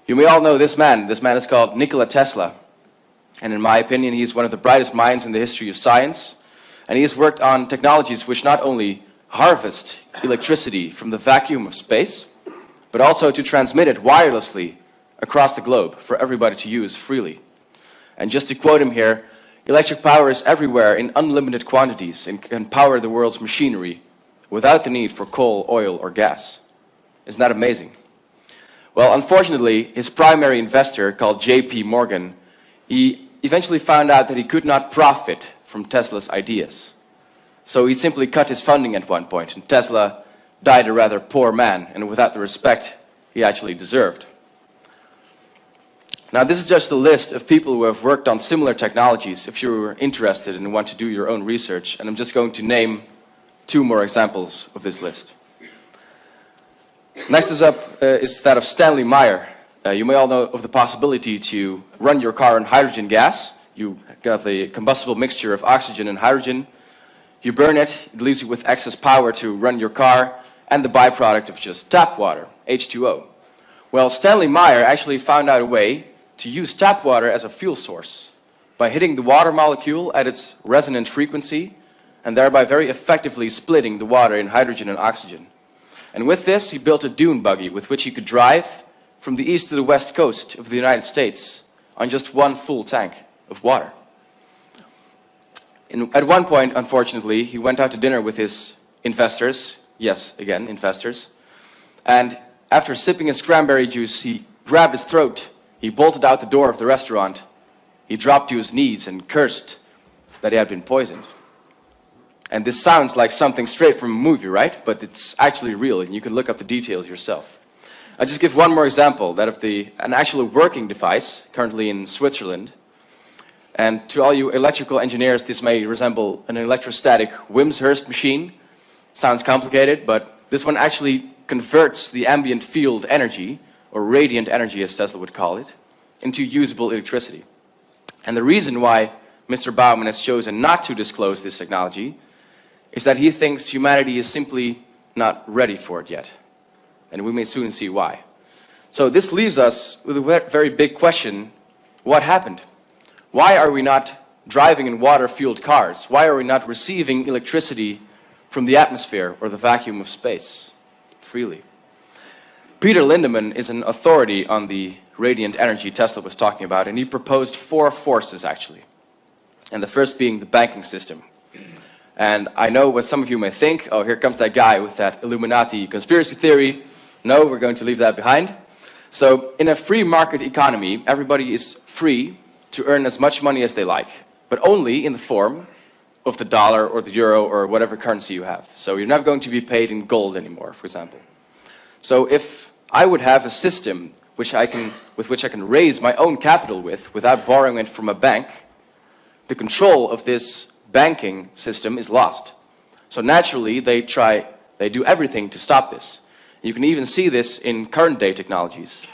You may all know this man. This man is called Nikola Tesla. And in my opinion, he's one of the brightest minds in the history of science. And he has worked on technologies which not only harvest electricity from the vacuum of space, but also to transmit it wirelessly across the globe for everybody to use freely. And just to quote him here, electric power is everywhere in unlimited quantities and can power the world's machinery without the need for coal, oil, or gas. Isn't that amazing? Well, unfortunately, his primary investor, called J.P. Morgan, he eventually found out that he could not profit from Tesla's ideas. So he simply cut his funding at one point, and Tesla died a rather poor man, and without the respect he actually deserved. Now, this is just a list of people who have worked on similar technologies, if you're interested and want to do your own research, and I'm just going to name 2 more examples of this list. Next is that of Stanley Meyer. You may all know of the possibility to run your car on hydrogen gas. You got the combustible mixture of oxygen and hydrogen. You burn it, it leaves you with excess power to run your car, and the byproduct of just tap water, H2O. Well, Stanley Meyer actually found out a way to use tap water as a fuel source by hitting the water molecule at its resonant frequency and thereby very effectively splitting the water in hydrogen and oxygen. And with this, he built a dune buggy with which he could drive from the east to the west coast of the United States on just 1 full tank of water. At one point, unfortunately, he went out to dinner with his investors. Yes, again, investors. And after sipping his cranberry juice, he grabbed his throat. He bolted out the door of the restaurant. He dropped to his knees and cursed that he had been poisoned. And this sounds like something straight from a movie, right? But it's actually real, and you can look up the details yourself. I'll just give one more example, that of an actual working device, currently in Switzerland. And to all you electrical engineers, this may resemble an electrostatic Wimshurst machine. Sounds complicated, but this one actually converts the ambient field energy, or radiant energy as Tesla would call it, into usable electricity. And the reason why Mr. Baumann has chosen not to disclose this technology is that he thinks humanity is simply not ready for it yet. And we may soon see why. So this leaves us with a very big question: what happened? Why are we not driving in water-fueled cars? Why are we not receiving electricity from the atmosphere or the vacuum of space freely? Peter Lindemann is an authority on the radiant energy Tesla was talking about, and he proposed 4 forces actually. And the first being the banking system. And I know what some of you may think: oh, here comes that guy with that Illuminati conspiracy theory. No, we're going to leave that behind. So in a free market economy, everybody is free to earn as much money as they like, but only in the form of the dollar or the euro or whatever currency you have. So you're never going to be paid in gold anymore, for example. So if I would have a system with which I can raise my own capital without borrowing it from a bank, the control of this banking system is lost. So naturally, they do everything to stop this. You can even see this in current day technologies,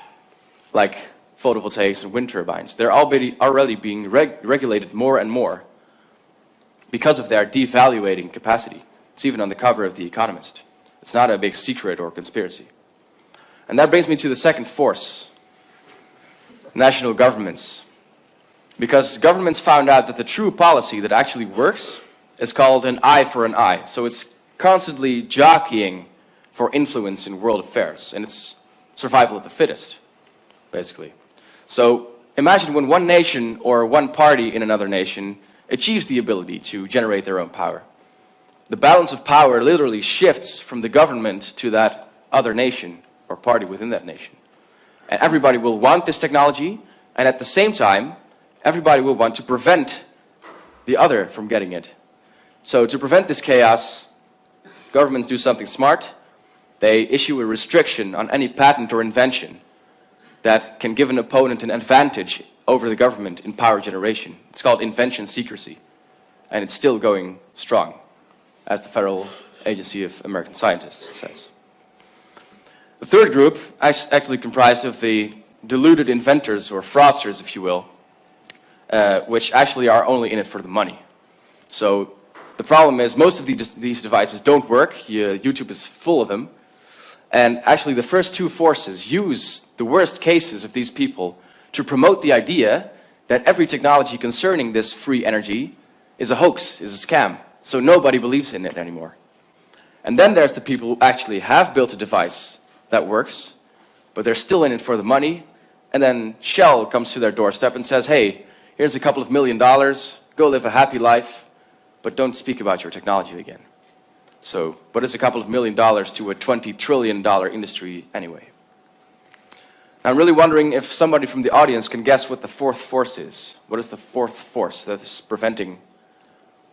like photovoltaics and wind turbines. They're already being regulated more and more because of their devaluating capacity. It's even on the cover of The Economist. It's not a big secret or conspiracy. And that brings me to the second force: national governments. Because governments found out that the true policy that actually works is called an eye for an eye. So it's constantly jockeying for influence in world affairs, and it's survival of the fittest, basically. So imagine when one nation or one party in another nation achieves the ability to generate their own power. The balance of power literally shifts from the government to that other nation or party within that nation. And everybody will want this technology, and at the same time, everybody will want to prevent the other from getting it. So to prevent this chaos, governments do something smart. They issue a restriction on any patent or invention that can give an opponent an advantage over the government in power generation. It's called invention secrecy, and it's still going strong, as the Federal Agency of American Scientists says. The third group is actually comprised of the deluded inventors, or fraudsters, if you will, which actually are only in it for the money. So the problem is most of these devices don't work. YouTube is full of them. And actually, the first two forces use the worst cases of these people to promote the idea that every technology concerning this free energy is a hoax, is a scam. So nobody believes in it anymore. And then there's the people who actually have built a device that works, but they're still in it for the money. And then Shell comes to their doorstep and says, hey, here's a couple of $1 million, go live a happy life, but don't speak about your technology again. So what is a couple of $1 million to a $20 trillion industry anyway? I'm really wondering if somebody from the audience can guess what the fourth force is. What is the fourth force that is preventing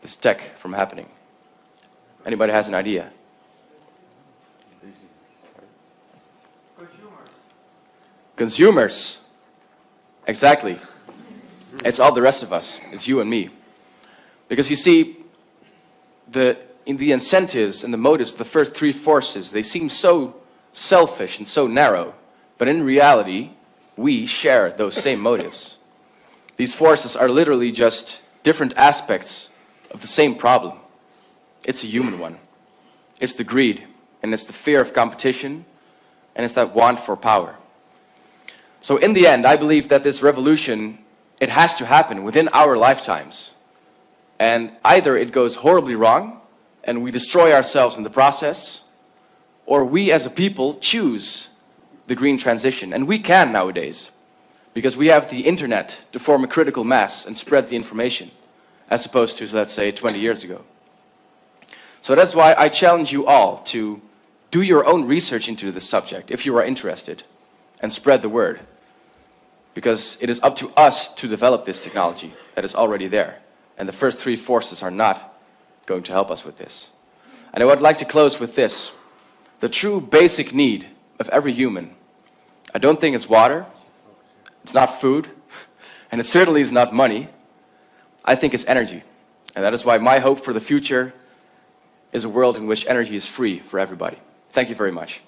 this tech from happening? Anybody has an idea? Consumers. Exactly. It's all the rest of us. It's you and me. Because you see, in the incentives and the motives of the first three forces, they seem so selfish and so narrow. But in reality, we share those same motives. These forces are literally just different aspects of the same problem. It's a human one. It's the greed, and it's the fear of competition, and it's that want for power. So in the end, I believe that this revolution, it has to happen within our lifetimes. And either it goes horribly wrong, and we destroy ourselves in the process, or we as a people choose the green transition. And we can nowadays, because we have the internet to form a critical mass and spread the information, as opposed to, let's say, 20 years ago. So that's why I challenge you all to do your own research into this subject, if you are interested, and spread the word. Because it is up to us to develop this technology that is already there. And the first three forces are not going to help us with this. And I would like to close with this. The true basic need of every human, I don't think it's water, it's not food, and it certainly is not money. I think it's energy. And that is why my hope for the future is a world in which energy is free for everybody. Thank you very much.